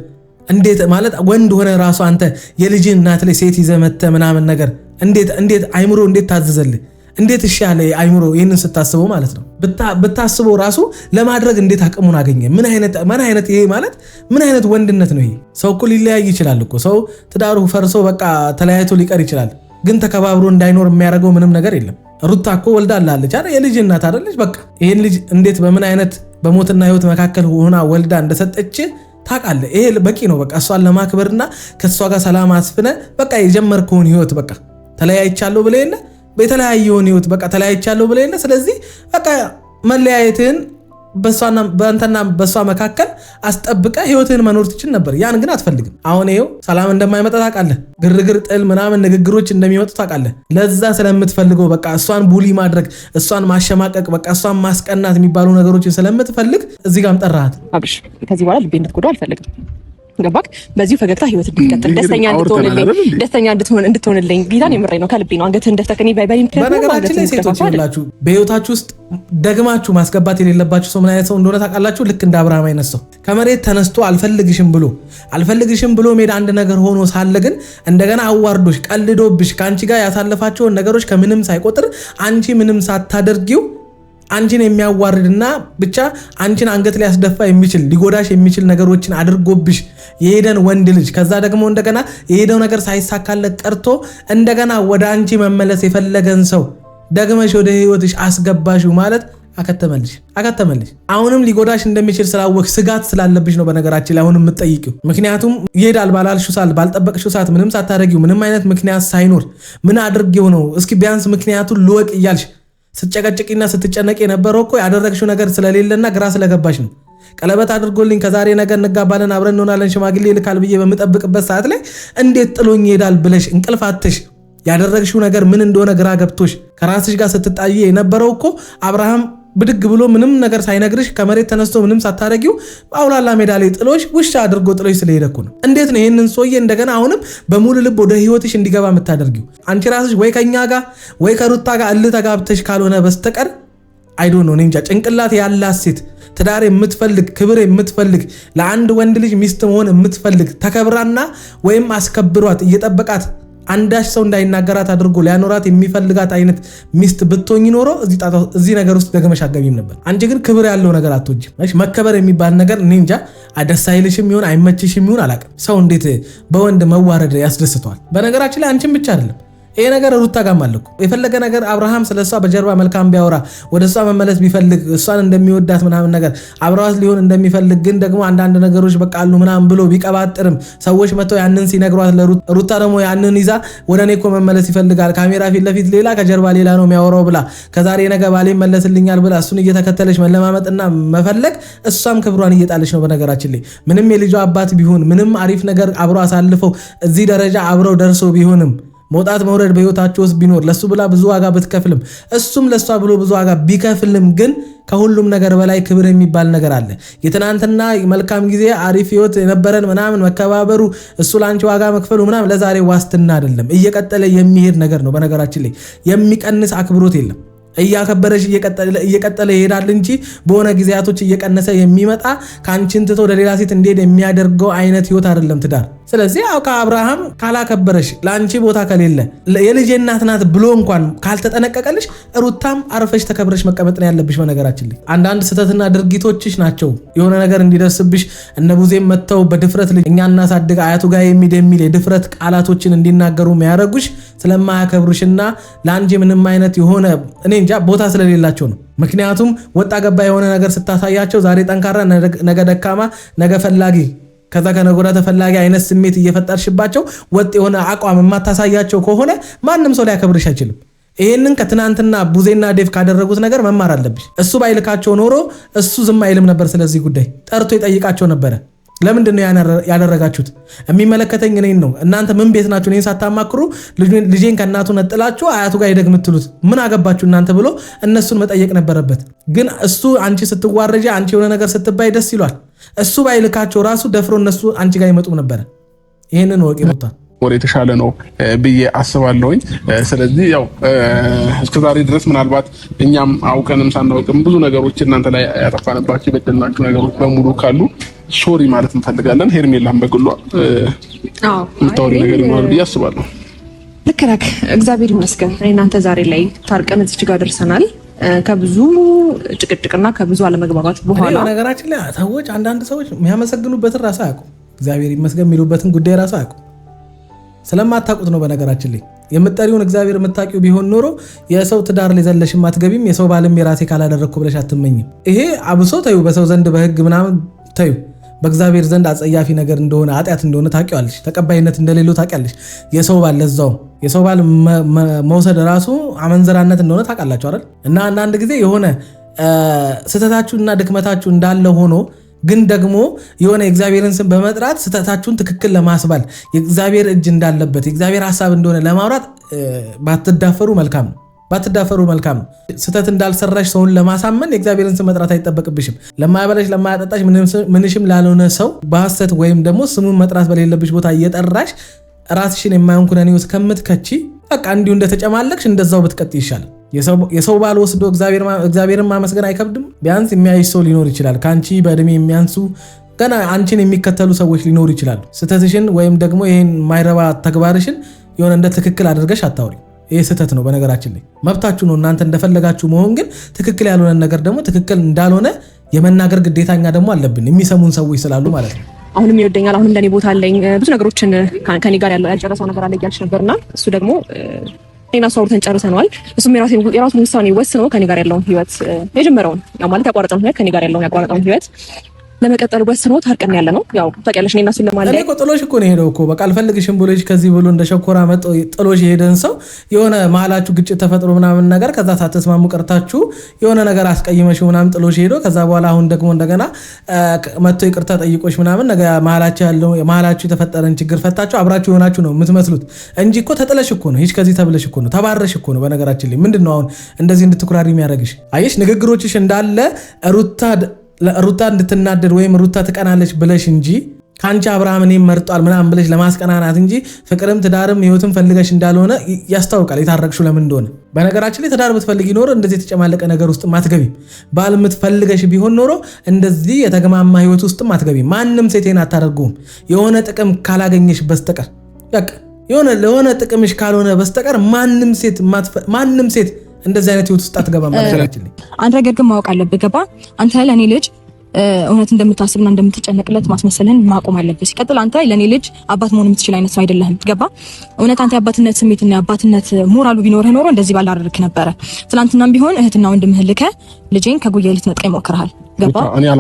እንዴት ማለት ወንድ ሆነ ራሱ አንተ የልጅን እናት ላይ ሴት ይዘህ መተህ ምናምን ነገር እንዴት አይምሮ እንዴት ታዘዘልህ? እንዴት እሺ ያለ አይምሮ ይሄንን ስታስበው ማለት ነው። ብታስበው ራሱ ለማድረግ እንዴት አቅሙን አገኘ? ምን አይነት ይሄ ማለት ምን አይነት ወንድነት ነው ይሄ? ሰው እኮ ሊለያይ ይችላል እኮ። ሰው ትዳሩ ፈርሶ በቃ ተለያይቶ ሊቀር ይችላል። ግን ተከባብሮ እንዳይኖር የሚያደርገው ምንም ነገር የለም። ሩታ እኮ ወልዳላለች አይደል? የልጅ እናት አይደለች? በቃ ይሄን ልጅ እንዴት በምን አይነት በሞትና ህይወት መካከል ሆና ወልዳ እንደሰጠች ታውቃለህ። ይሄ በቂ ነው። በቃ እሷን ለማክበርና ከእሷ ጋር ሰላም አስፍነ በቃ የጀመርከውን ህይወት በቃ ተለያይቻለሁ ብለህ የለ በተለያየውን ህይወት በቃ ተለያይቻለሁ ብለህ የለ። ስለዚህ በቃ መለያየትን በአንተና በሷ መካከል አስጠብቀ ህይወትህን መኖር ትችል ነበር። ያን ግን አትፈልግም። አሁን ይኸው ሰላም እንደማይመጣ ታውቃለህ። ግርግር፣ ጥል ምናምን ንግግሮች እንደሚመጡ ታውቃለህ። ለዛ ስለምትፈልገው በቃ እሷን ቡሊ ማድረግ፣ እሷን ማሸማቀቅ፣ በቃ እሷን ማስቀናት የሚባሉ ነገሮችን ስለምትፈልግ እዚህ ጋርም ጠራሃት። አብርሽ ከዚህ በኋላ ልቤ እንድትጎዳው አልፈልግም። ገባክ? በዚሁ ፈገግታ ህይወት እንድትቀጥል ደስተኛ እንድትሆንልኝ ጌታን የምሬን ነው። ከልቤ ነው። አንገትህን ደፍተህ እኔ ባይባይ። በነገራችን ላይ ሴቶች ይላችሁ በህይወታችሁ ውስጥ ደግማችሁ ማስገባት የሌለባችሁ ሰው ምን አይነት ሰው እንደሆነ ታውቃላችሁ? ልክ እንደ አብርሃም አይነት ሰው ከመሬት ተነስቶ አልፈልግሽም ብሎ ሜዳ አንድ ነገር ሆኖ ሳለ ግን እንደገና አዋርዶሽ ቀልዶብሽ ከአንቺ ጋር ያሳለፋቸውን ነገሮች ከምንም ሳይቆጥር አንቺ ምንም ሳታደርጊው አንቺን የሚያዋርድና ብቻ አንቺን አንገት ላይ ያስደፋ የሚችል ሊጎዳሽ የሚችል ነገሮችን አድርጎብሽ የሄደን ወንድ ልጅ ከዛ ደግሞ እንደገና የሄደው ነገር ሳይሳካለት ቀርቶ እንደገና ወደ አንቺ መመለስ የፈለገን ሰው ደግመሽ ወደ ህይወትሽ አስገባሽው ማለት አከተመልሽ። አሁንም ሊጎዳሽ እንደሚችል ስላወቅ ስጋት ስላለብሽ ነው በነገራችን ላይ አሁንም የምትጠይቂው። ምክንያቱም ይሄዳል ባላልሽው ሰዓት ባልጠበቅሽው ሰዓት ምንም ሳታረጊው ምንም አይነት ምክንያት ሳይኖር ምን አድርጌው ነው እስኪ ቢያንስ ምክንያቱን ልወቅ እያልሽ ስትጨቀጭቂና ስትጨነቂ የነበረው እኮ ያደረግሽው ነገር ስለሌለና ግራ ስለገባሽ ነው። ቀለበት አድርጎልኝ ከዛሬ ነገር እንጋባለን አብረን እንሆናለን ሽማግሌ ልካል ብዬ በምጠብቅበት ሰዓት ላይ እንዴት ጥሎኝ ይሄዳል ብለሽ እንቅልፍ አጥተሽ ያደረግሽው ነገር ምን እንደሆነ ግራ ገብቶሽ ከራስሽ ጋር ስትጣይ የነበረው እኮ አብርሃም ብድግ ብሎ ምንም ነገር ሳይነግርሽ ከመሬት ተነስቶ ምንም ሳታረጊው አውላላ ሜዳ ላይ ጥሎሽ ውሻ አድርጎ ጥሎሽ ስለሄደኩ ነው። እንዴት ነው ይሄንን ሰውዬ እንደገና አሁንም በሙሉ ልብ ወደ ህይወትሽ እንዲገባ የምታደርጊው? አንቺ ራስሽ ወይ ከኛ ጋር ወይ ከሩታ ጋር እልህ ተጋብተሽ ካልሆነ በስተቀር አይዶ ነው እንጃ። ጭንቅላት ያላት ሴት ትዳር የምትፈልግ ክብር የምትፈልግ ለአንድ ወንድ ልጅ ሚስት መሆን የምትፈልግ ተከብራና ወይም አስከብሯት እየጠበቃት አንዳች ሰው እንዳይናገራት አድርጎ ሊያኖራት የሚፈልጋት አይነት ሚስት ብትሆኝ ኖሮ እዚህ ነገር ውስጥ ደግመሽ አገቢም ነበር። አንቺ ግን ክብር ያለው ነገር አትወጂም። መከበር የሚባል ነገር እኔ እንጃ ደስ አይልሽም ይሁን አይመችሽም ይሁን አላውቅም። ሰው እንዴት በወንድ መዋረድ ያስደስተዋል? በነገራችን ላይ አንቺን ብቻ አይደለም ይሄ ነገር ሩታ ጋም አለ እኮ። የፈለገ ነገር አብርሃም ስለሷ በጀርባ መልካም ቢያወራ ወደ እሷ መመለስ ቢፈልግ እሷን እንደሚወዳት ምናምን ነገር አብረዋት ሊሆን እንደሚፈልግ ግን ደግሞ አንዳንድ ነገሮች በቃ አሉ ምናምን ብሎ ቢቀባጥርም ሰዎች መጥተው ያንን ሲነግሯት ሩታ ደግሞ ያንን ይዛ ወደ እኔ እኮ መመለስ ይፈልጋል፣ ካሜራ ፊት ለፊት ሌላ ከጀርባ ሌላ ነው የሚያወራው ብላ ከዛሬ ነገ ባሌ መለስልኛል ብላ እሱን እየተከተለች መለማመጥና መፈለግ እሷም ክብሯን እየጣለች ነው። በነገራችን ላይ ምንም የልጇ አባት ቢሆን ምንም አሪፍ ነገር አብረው አሳልፈው እዚህ ደረጃ አብረው ደርሶ ቢሆንም መውጣት መውረድ በህይወታቸው ውስጥ ቢኖር ለሱ ብላ ብዙ ዋጋ ብትከፍልም እሱም ለሷ ብሎ ብዙ ዋጋ ቢከፍልም ግን ከሁሉም ነገር በላይ ክብር የሚባል ነገር አለ። የትናንትና መልካም ጊዜ አሪፍ ህይወት የነበረን ምናምን መከባበሩ እሱ ላንቺ ዋጋ መክፈሉ ምናምን ለዛሬ ዋስትና አይደለም። እየቀጠለ የሚሄድ ነገር ነው። በነገራችን ላይ የሚቀንስ አክብሮት የለም። እያከበረሽ እየቀጠለ ይሄዳል እንጂ በሆነ ጊዜያቶች እየቀነሰ የሚመጣ ካንቺን ትቶ ወደ ሌላ ሴት እንዲሄድ የሚያደርገው አይነት ህይወት አይደለም ትዳር። ስለዚህ ከአብርሃም ካላከበረሽ ለአንቺ ቦታ ከሌለ የልጄ እናት ናት ብሎ እንኳን ካልተጠነቀቀልሽ ሩታም አርፈሽ ተከብረሽ መቀመጥ ነው ያለብሽ። በነገራችን ላይ አንዳንድ ስህተትና ድርጊቶችሽ ናቸው የሆነ ነገር እንዲደርስብሽ እነ ቡዜም መተው በድፍረት እኛ እናሳድግ አያቱ ጋር የሚል የድፍረት ቃላቶችን እንዲናገሩ የሚያደርጉሽ ስለማያከብሩሽና ለአንቺ ምንም አይነት የሆነ እኔ እንጃ ቦታ ስለሌላቸው ነው። ምክንያቱም ወጣ ገባ የሆነ ነገር ስታሳያቸው ዛሬ ጠንካራ ነገ ደካማ ነገ ፈላጊ ከዛ ከነጎዳ ተፈላጊ አይነት ስሜት እየፈጠርሽባቸው ወጥ የሆነ አቋም የማታሳያቸው ከሆነ ማንም ሰው ሊያከብርሽ አይችልም። ይሄንን ከትናንትና ቡዜና ዴቭ ካደረጉት ነገር መማር አለብሽ። እሱ ባይልካቸው ኖሮ እሱ ዝም አይልም ነበር። ስለዚህ ጉዳይ ጠርቶ ይጠይቃቸው ነበረ። ለምንድን ነው ያደረጋችሁት? የሚመለከተኝ እኔን ነው። እናንተ ምን ቤት ናችሁ? እኔን ሳታማክሩ ልጄን ከእናቱ ነጥላችሁ አያቱ ጋር ይደግ የምትሉት ምን አገባችሁ እናንተ ብሎ እነሱን መጠየቅ ነበረበት። ግን እሱ አንቺ ስትዋረጂ አንቺ የሆነ ነገር ስትባይ ደስ ይሏል። እሱ ባይልካቸው ራሱ ደፍሮ እነሱ አንቺ ጋር ይመጡም ነበር። ይሄንን ወቂ ሩታ ወር የተሻለ ነው ብዬ አስባለሁኝ። ስለዚህ ያው እስከዛሬ ድረስ ምናልባት እኛም አውቀንም ሳናውቅም ብዙ ነገሮች እናንተ ላይ ያጠፋንባችሁ የበደልናችሁ ነገሮች በሙሉ ካሉ ሶሪ ማለት እንፈልጋለን። ሄርሜላም በግሏ የምታወሪ ነገር ይኖራል ብዬ አስባለሁ። ልክ ነህ። እግዚአብሔር ይመስገን እናንተ ዛሬ ላይ ታርቀን እዚህ ጋር ደርሰናል። ከብዙ ጭቅጭቅና ከብዙ አለመግባባት በኋላ ነገራችን ላይ ሰዎች አንዳንድ ሰዎች የሚያመሰግኑበትን ራሱ አያውቁ፣ እግዚአብሔር ይመስገን የሚሉበትን ጉዳይ ራሱ አያውቁ። ስለማታውቁት ነው። በነገራችን ላይ የምትጠሪውን እግዚአብሔር የምታውቂው ቢሆን ኖሮ የሰው ትዳር ላይ ዘለሽም አትገቢም። የሰው ባልም የራሴ ካላደረግኩ ብለሽ አትመኝም። ይሄ አብሶ ተዩ በሰው ዘንድ በህግ ምናምን ተዩ፣ በእግዚአብሔር ዘንድ አጸያፊ ነገር እንደሆነ ኃጢአት እንደሆነ ታውቂዋለሽ። ተቀባይነት እንደሌለው ታውቂያለሽ። የሰው ባል ለዛው የሰው ባል መውሰድ ራሱ አመንዘራነት እንደሆነ ታውቃላችሁ አይደል? እና አንዳንድ ጊዜ የሆነ ስህተታችሁና ድክመታችሁ እንዳለ ሆኖ ግን ደግሞ የሆነ የእግዚአብሔርን ስም በመጥራት ስህተታችሁን ትክክል ለማስባል የእግዚአብሔር እጅ እንዳለበት የእግዚአብሔር ሐሳብ እንደሆነ ለማውራት ባትዳፈሩ መልካም ነው። ባትዳፈሩ መልካም ነው። ስህተት እንዳልሰራሽ ሰውን ለማሳመን የእግዚአብሔርን ስም መጥራት አይጠበቅብሽም። ለማያበላሽ ለማያጠጣሽ ምንሽም ላልሆነ ሰው በሐሰት ወይም ደግሞ ስሙን መጥራት በሌለብሽ ቦታ እየጠራሽ ራስሽን የማይሆን ኩነኔ ውስጥ ከምትከቺ በቃ እንዲሁ እንደተጨማለቅሽ እንደዛው ብትቀጥ ይሻላል። የሰው ባል ወስዶ እግዚአብሔርን ማመስገን አይከብድም? ቢያንስ የሚያይሽ ሰው ሊኖር ይችላል። ከአንቺ በእድሜ የሚያንሱ ገና አንቺን የሚከተሉ ሰዎች ሊኖሩ ይችላሉ። ስህተትሽን ወይም ደግሞ ይህን ማይረባ ተግባርሽን የሆነ እንደ ትክክል አድርገሽ አታውሪ። ይህ ስህተት ነው። በነገራችን ላይ መብታችሁ ነው እናንተ እንደፈለጋችሁ መሆን። ግን ትክክል ያልሆነ ነገር ደግሞ ትክክል እንዳልሆነ የመናገር ግዴታኛ ደግሞ አለብን፣ የሚሰሙን ሰዎች ስላሉ ማለት ነው። አሁንም ይወደኛል፣ አሁንም ለኔ ቦታ አለኝ፣ ብዙ ነገሮችን ከኔ ጋር ያልጨረሰው ነገር አለ እያልሽ ነበርና እሱ ደግሞ እኔና እሱ አውርተን ጨርሰናል። እሱም የራሱን ውሳኔ ወስኖ ከኔ ጋር ያለውን ህይወት የጀመረውን ማለት ያቋረጠውን ህይወት ከኔ ጋር ያቋረጠውን ህይወት ለመቀጠል ወስኖ ታርቀን ያለ ነው። ያው ታውቂያለሽ እኔና እሱን ለማለት እኔ እኮ ጥሎሽ እኮ ነው ሄደው እኮ በቃ አልፈልግሽም ብሎሽ ከዚህ ብሎ እንደ ሸኮራ መጥቶ ጥሎሽ የሄደን ሰው የሆነ መሀላችሁ ግጭት ተፈጥሮ ምናምን ነገር ከዛ ሳትስማሙ ቀርታችሁ የሆነ ነገር አስቀይመሽ ምናምን ጥሎሽ ሄዶ ከዛ በኋላ አሁን ደግሞ እንደገና መጥቶ ይቅርታ ጠይቆሽ ምናምን ነገ መሀላችሁ የተፈጠረን ችግር ፈታችሁ አብራችሁ የሆናችሁ ነው የምትመስሉት እንጂ እኮ ተጥለሽ እኮ ነው ሂጅ ከዚህ ተብለሽ እኮ ነው ተባረሽ እኮ ነው። በነገራችን ላይ ምንድነው አሁን እንደዚህ እንድትኩራሪ የሚያደርግሽ? አየሽ ንግግሮችሽ እንዳለ ሩታ እንድትናደድ ወይም ሩታ ትቀናለች ብለሽ እንጂ ካንቺ አብርሃም እኔም መርጧል ምናምን ብለሽ ለማስቀናናት እንጂ ፍቅርም ትዳርም ህይወትም ፈልገሽ እንዳልሆነ ያስታውቃል። የታረቅሽው ለምን እንደሆነ። በነገራችን ላይ ትዳር ብትፈልጊ ኖሮ እንደዚህ የተጨማለቀ ነገር ውስጥ አትገቢም። ባል የምትፈልገሽ ቢሆን ኖሮ እንደዚህ የተገማማ ህይወት ውስጥ አትገቢም። ማንም ሴቴን አታደርጉም የሆነ ጥቅም ካላገኘሽ በስተቀር በቃ ለሆነ ጥቅምሽ ካልሆነ በስተቀር ማንም ሴት እንደዚህ አይነት ህይወት ውስጥ አትገባም ማለት ነው። አንተ ነገር ግን ማወቅ አለብህ። ገባ? አንተ ለኔ ልጅ እውነት እንደምታስብና እንደምትጨነቅለት ማስመሰልን ማቆም አለብህ። ሲቀጥል አንተ ለኔ ልጅ አባት መሆን የምትችል አይነት ሰው አይደለህም። ገባ? እውነት አንተ የአባትነት ስሜትና የአባትነት ሞራሉ ቢኖርህ ኖሮ እንደዚህ ባላደርክ ነበረ። ትናንትናም ቢሆን እህትና ወንድምህ ልከህ ልጄን ከጉያ ልትነጥቀኝ ሞክረሃል። ገባ?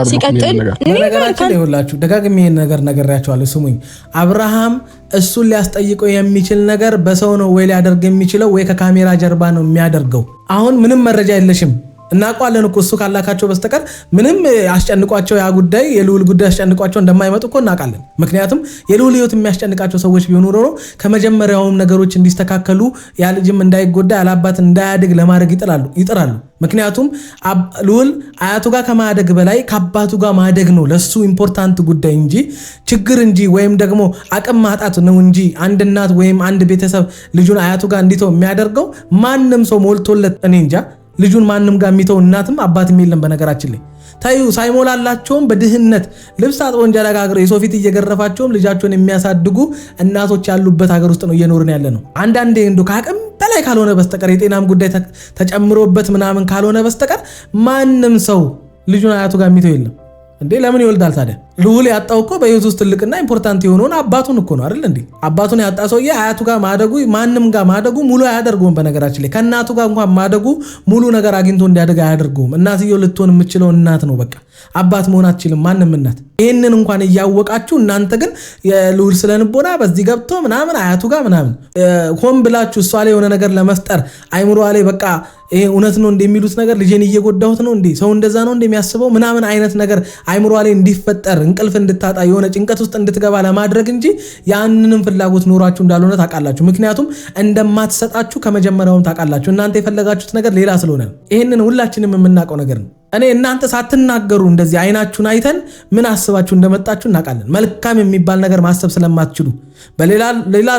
ሲቀጥል ነገራችን ይኸውላችሁ ደጋግሜ ይሄን ነገር ነግሬያችኋለሁ። ስሙኝ፣ አብርሃም እሱን ሊያስጠይቀው የሚችል ነገር በሰው ነው ወይ ሊያደርግ የሚችለው ወይ ከካሜራ ጀርባ ነው የሚያደርገው። አሁን ምንም መረጃ የለሽም እናውቃለን እኮ እሱ ካላካቸው በስተቀር ምንም አስጨንቋቸው ያ ጉዳይ የልዑል ጉዳይ አስጨንቋቸው እንደማይመጡ እኮ እናውቃለን። ምክንያቱም የልዑል ህይወት የሚያስጨንቃቸው ሰዎች ቢሆኑ ኖሮ ከመጀመሪያውም ነገሮች እንዲስተካከሉ ያ ልጅም እንዳይጎዳ ያላባት እንዳያድግ ለማድረግ ይጥራሉ። ምክንያቱም ልዑል አያቱ ጋር ከማደግ በላይ ከአባቱ ጋር ማደግ ነው ለሱ ኢምፖርታንት ጉዳይ እንጂ ችግር እንጂ ወይም ደግሞ አቅም ማጣት ነው እንጂ አንድ እናት ወይም አንድ ቤተሰብ ልጁን አያቱ ጋር እንዲተው የሚያደርገው ማንም ሰው ሞልቶለት እኔ እንጃ ልጁን ማንም ጋር የሚተው እናትም አባትም የለም። በነገራችን ላይ ታዩ ሳይሞላላቸውም በድህነት ልብስ አጥቦ እንጀራ ጋግረው የሰው ፊት እየገረፋቸውም ልጃቸውን የሚያሳድጉ እናቶች ያሉበት ሀገር ውስጥ ነው እየኖርን ያለ ነው። አንዳንዴ እንዶ ከአቅም በላይ ካልሆነ በስተቀር የጤናም ጉዳይ ተጨምሮበት ምናምን ካልሆነ በስተቀር ማንም ሰው ልጁን አያቱ ጋር የሚተው የለም። እንዴ ለምን ይወልዳል ታዲያ? ልዑል ያጣው እኮ በህይወት ውስጥ ትልቅና ኢምፖርታንት የሆነውን አባቱን እኮ ነው አይደል እንዴ? አባቱን ያጣ ሰውዬ አያቱ ጋር ማደጉ ማንም ጋር ማደጉ ሙሉ አያደርገውም። በነገራችን ላይ ከእናቱ ጋር እንኳን ማደጉ ሙሉ ነገር አግኝቶ እንዲያደግ አያደርገውም። እናትየው ልትሆን የምችለው እናት ነው በቃ። አባት መሆን አትችልም ማንም እናት። ይህንን እንኳን እያወቃችሁ እናንተ ግን የልዑል ስለንቦና በዚህ ገብቶ ምናምን አያቱ ጋር ምናምን ሆን ብላችሁ እሷ ላይ የሆነ ነገር ለመፍጠር አይምሮ ላይ በቃ ይሄ እውነት ነው እንደሚሉት ነገር ልጄን እየጎዳሁት ነው እንዴ ሰው እንደዛ ነው እንደሚያስበው ምናምን አይነት ነገር አይምሮ ላይ እንዲፈጠር እንቅልፍ እንድታጣ የሆነ ጭንቀት ውስጥ እንድትገባ ለማድረግ እንጂ ያንንም ፍላጎት ኖራችሁ እንዳልሆነ ታውቃላችሁ። ምክንያቱም እንደማትሰጣችሁ ከመጀመሪያውም ታውቃላችሁ። እናንተ የፈለጋችሁት ነገር ሌላ ስለሆነ ነው። ይሄንን ሁላችንም የምናውቀው ነገር ነው። እኔ እናንተ ሳትናገሩ እንደዚህ አይናችሁን አይተን ምን አስባችሁ እንደመጣችሁ እናውቃለን። መልካም የሚባል ነገር ማሰብ ስለማትችሉ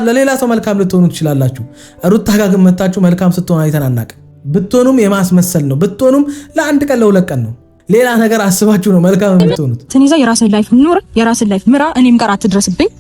ለሌላ ሰው መልካም ልትሆኑ ትችላላችሁ። ሩታ ጋር ግን መታችሁ መልካም ስትሆኑ አይተን አናውቅም። ብትሆኑም የማስመሰል ነው። ብትሆኑም ለአንድ ቀን ለሁለት ቀን ነው። ሌላ ነገር አስባችሁ ነው መልካም የምትሆኑት። ትንይዛ የራስን ላይፍ ኑር፣ የራስን ላይፍ ምራ። እኔም ጋር አትድረስብኝ።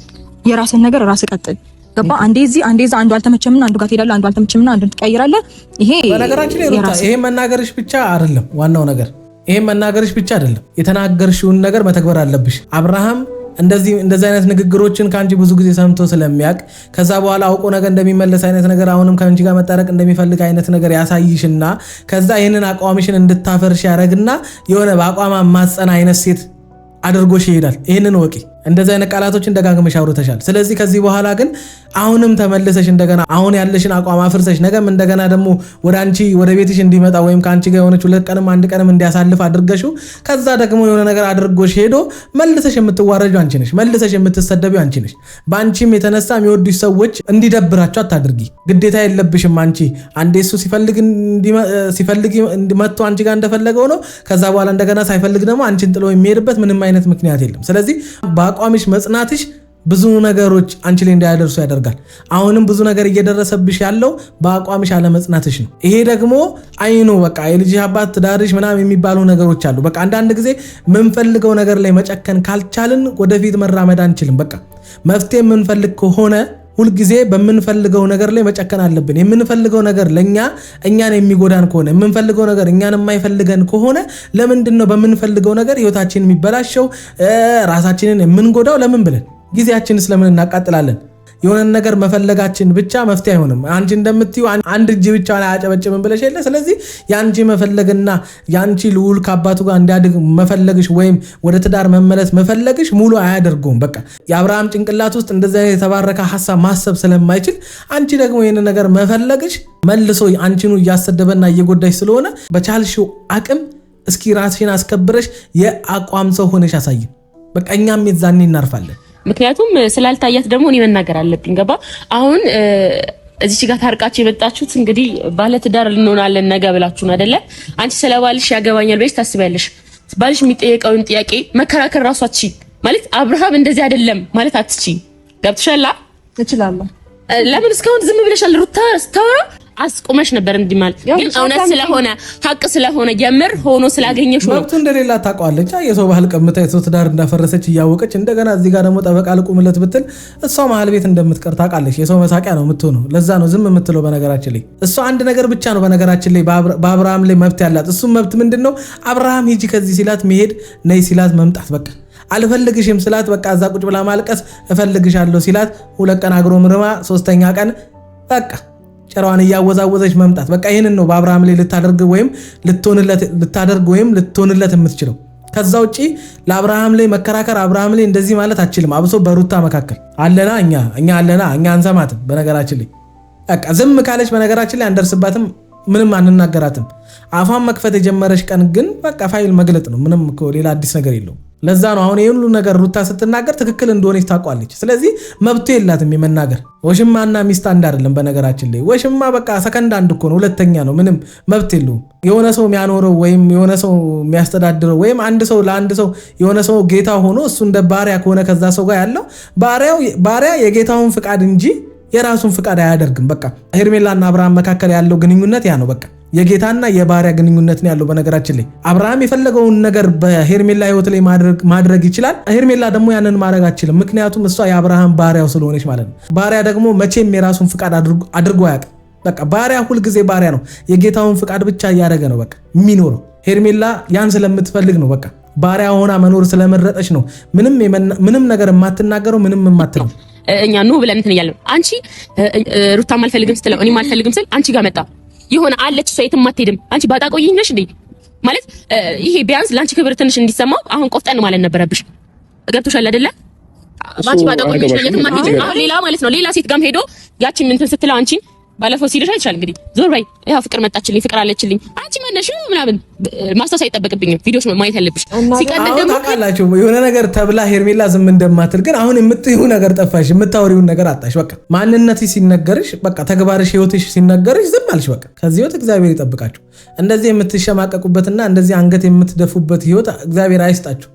የራስን ነገር ራስ ቀጥል። ገባ? አንዴ እዚህ አንዴ እዛ አንዱ አልተመቸምና አንዱ ጋር ትሄዳለህ፣ አንዱ አልተመቸምና አንዱ ትቀይራለህ። ይሄ በነገራችን ላይ ሩታ ይሄ መናገርሽ ብቻ አይደለም ዋናው ነገር። ይሄ መናገርሽ ብቻ አይደለም፣ የተናገርሽውን ነገር መተግበር አለብሽ። አብርሃም እንደዚህ አይነት ንግግሮችን ከአንቺ ብዙ ጊዜ ሰምቶ ስለሚያውቅ ከዛ በኋላ አውቆ ነገር እንደሚመለስ አይነት ነገር አሁንም ከአንቺ ጋር መጣረቅ እንደሚፈልግ አይነት ነገር ያሳይሽና ከዛ ይሄንን አቋምሽን እንድታፈርሽ ያደርግና የሆነ በአቋማ ማጸና አይነት ሴት አድርጎሽ ይሄዳል። ይሄንን ወቂ። እንደዚህ አይነት ቃላቶችን ደጋግመሽ አውርተሻል። ስለዚህ ከዚህ በኋላ ግን አሁንም ተመልሰሽ እንደገና አሁን ያለሽን አቋም አፍርሰሽ ነገም እንደገና ደግሞ ወደ አንቺ ወደ ቤትሽ እንዲመጣ ወይም ከአንቺ ጋር የሆነች ሁለት ቀንም አንድ ቀንም እንዲያሳልፍ አድርገሽው ከዛ ደግሞ የሆነ ነገር አድርጎሽ ሄዶ መልሰሽ የምትዋረጁ አንቺ ነሽ፣ መልሰሽ የምትሰደቢው አንቺ ነሽ። በአንቺም የተነሳ የሚወዱሽ ሰዎች እንዲደብራቸው አታድርጊ። ግዴታ የለብሽም አንቺ አንዴ እሱ ሲፈልግ መጥቶ አንቺ ጋር እንደፈለገው ነው። ከዛ በኋላ እንደገና ሳይፈልግ ደግሞ አንቺን ጥሎ የሚሄድበት ምንም አይነት ምክንያት የለም። ስለዚህ በአቋምሽ መጽናትሽ ብዙ ነገሮች አንቺ ላይ እንዳያደርሱ ያደርጋል። አሁንም ብዙ ነገር እየደረሰብሽ ያለው በአቋምሽ አለመጽናትሽ ነው። ይሄ ደግሞ አይኑ በቃ የልጅ አባት ትዳርሽ ምናምን የሚባሉ ነገሮች አሉ። በቃ አንዳንድ ጊዜ የምንፈልገው ነገር ላይ መጨከን ካልቻልን ወደፊት መራመድ አንችልም። በቃ መፍትሄ የምንፈልግ ከሆነ ሁልጊዜ በምንፈልገው ነገር ላይ መጨከን አለብን። የምንፈልገው ነገር እኛን የሚጎዳን ከሆነ የምንፈልገው ነገር እኛን የማይፈልገን ከሆነ ለምንድን ነው በምንፈልገው ነገር ህይወታችን የሚበላሸው ራሳችንን የምንጎዳው? ለምን ብለን ጊዜያችንን ስለምን እናቃጥላለን? የሆነ ነገር መፈለጋችን ብቻ መፍትሄ አይሆንም። አንቺ እንደምትዩ አንድ እጅ ብቻ ላይ አጨበጭብን ብለሽ የለ። ስለዚህ ያንቺ መፈለግና ያንቺ ልዑል ከአባቱ ጋር እንዲያድግ መፈለግሽ ወይም ወደ ትዳር መመለስ መፈለግሽ ሙሉ አያደርገውም። በቃ የአብርሃም ጭንቅላት ውስጥ እንደዚህ አይነት የተባረከ ሀሳብ ማሰብ ስለማይችል አንቺ ደግሞ ይህን ነገር መፈለግሽ መልሶ አንቺኑ እያሰደበና እየጎዳሽ ስለሆነ በቻልሽው አቅም እስኪ ራስሽን አስከብረሽ የአቋም ሰው ሆነሽ አሳይን። በቃ እኛም የዛኔ እናርፋለን። ምክንያቱም ስላልታያት ደግሞ እኔ መናገር አለብኝ። ገባ? አሁን እዚህ ጋር ታርቃችሁ የመጣችሁት እንግዲህ ባለትዳር ልንሆናለን ነገ ብላችሁ ነው አይደለ? አንቺ ስለባልሽ ያገባኛል ብለሽ ታስቢያለሽ። ባልሽ የሚጠየቀውን ጥያቄ መከራከር ራሱ አትችይ ማለት አብርሃም እንደዚህ አይደለም ማለት አትችይ። ገብቶሻል? እችላለሁ። ለምን እስካሁን ዝም ብለሻል? ሩታ ስታወራ አስቆመሽ ነበር እንዲማል ግን እውነት ስለሆነ ሀቅ ስለሆነ የምር ሆኖ ስላገኘሽ ነው መብቱ እንደሌላ ታውቃለች። የሰው ባህል ቀምታ የሰው ትዳር እንዳፈረሰች እያወቀች እንደገና እዚህ ጋር ደግሞ ጠበቃ ልቁምለት ብትል እሷ መሀል ቤት እንደምትቀር ታውቃለች። የሰው መሳቂያ ነው የምትሆነው። ለዛ ነው ዝም የምትለው። በነገራችን ላይ እሷ አንድ ነገር ብቻ ነው በነገራችን ላይ በአብርሃም ላይ መብት ያላት። እሱም መብት ምንድነው? አብርሃም ሂጂ ከዚህ ሲላት መሄድ፣ ነይ ሲላት መምጣት። በቃ አልፈልግሽም ስላት በቃ እዛ ቁጭ ብላ ማልቀስ፣ እፈልግሻለሁ ሲላት 2 ቀን አግሮ ምርማ 3ኛ ቀን በቃ ጨራዋን እያወዛወዘች መምጣት። በቃ ይሄንን ነው በአብርሃም ላይ ልታደርግ ወይም ልትሆንለት የምትችለው። ከዛ ውጪ ለአብርሃም ላይ መከራከር፣ አብርሃም ላይ እንደዚህ ማለት አትችልም። አብሶ በሩታ መካከል አለና እኛ አንሰማትም። በነገራችን ላይ በቃ ዝም ካለች በነገራችን ላይ አንደርስባትም፣ ምንም አንናገራትም። አፏን መክፈት የጀመረች ቀን ግን በቃ ፋይል መግለጥ ነው። ምንም እኮ ሌላ አዲስ ነገር የለውም። ለዛ ነው አሁን ይሄን ሁሉ ነገር ሩታ ስትናገር ትክክል እንደሆነች ታውቃለች። ስለዚህ መብቱ የላትም የመናገር። ወሽማና ሚስት አንድ አይደለም በነገራችን ላይ። ወሽማ በቃ ሰከንድ አንድ እኮ ነው፣ ሁለተኛ ነው። ምንም መብት የለውም። የሆነ ሰው የሚያኖረው ወይም የሆነ ሰው የሚያስተዳድረው ወይም አንድ ሰው ለአንድ ሰው የሆነ ሰው ጌታ ሆኖ እሱ እንደ ባሪያ ከሆነ ከዛ ሰው ጋር ያለው ባሪያ የጌታውን ፍቃድ እንጂ የራሱን ፍቃድ አያደርግም። በቃ ሄርሜላና አብርሃም መካከል ያለው ግንኙነት ያ ነው። በቃ የጌታና የባሪያ ግንኙነት ነው ያለው። በነገራችን ላይ አብርሃም የፈለገውን ነገር በሄርሜላ ህይወት ላይ ማድረግ ይችላል። ሄርሜላ ደግሞ ያንን ማድረግ አትችልም። ምክንያቱም እሷ የአብርሃም ባሪያው ስለሆነች ማለት ነው። ባሪያ ደግሞ መቼም የራሱን ፍቃድ አድርጎ አያውቅም። በቃ ባሪያ ሁልጊዜ ባሪያ ነው። የጌታውን ፍቃድ ብቻ እያደረገ ነው በቃ የሚኖረው። ሄርሜላ ያን ስለምትፈልግ ነው። በቃ ባሪያ ሆና መኖር ስለመረጠች ነው ምንም ነገር የማትናገረው፣ ምንም የማትለው። እኛ ኑ ብለን እንትን እያለን አንቺ ሩታም አልፈልግም ስትለው እኔም አልፈልግም ስል አንቺ ጋር መጣ ይሆነ አለች እሷ የትም አትሄድም። አንቺ ባጣቆይኝ ነሽ እንዴ ማለት ይሄ ቢያንስ ለአንቺ ክብር ትንሽ እንዲሰማው አሁን ቆፍጠን ማለት ነበረብሽ። ገብቶሻል አይደለ? አንቺ ባጣቆይኝ ነሽ የትም አትሄድም። አሁን ሌላ ማለት ነው ሌላ ሴት ጋርም ሄዶ ያቺ ምን እንትን ስትለው አንቺን ባለፈው ሲልሽ አይቻል እንግዲህ ዞር በይ ያው ፍቅር መጣችልኝ ፍቅር አለችልኝ አንቺ ማነሽ ምናምን ማስተዋወስ አይጠበቅብኝም። ቪዲዮሽ ማየት ያለብሽ ሲቀጥል ደግሞ ታውቃላችሁ የሆነ ነገር ተብላ ሄርሜላ ዝም እንደማትል ግን አሁን የምትይው ነገር ጠፋሽ፣ የምታወሪውን ነገር አጣሽ። በቃ ማንነትሽ ሲነገርሽ፣ በቃ ተግባርሽ፣ ህይወትሽ ሲነገርሽ ዝም አልሽ። በቃ ከዚህ ህይወት እግዚአብሔር ይጠብቃችሁ። እንደዚህ የምትሸማቀቁበትና እንደዚህ አንገት የምትደፉበት ህይወት እግዚአብሔር አይስጣችሁ።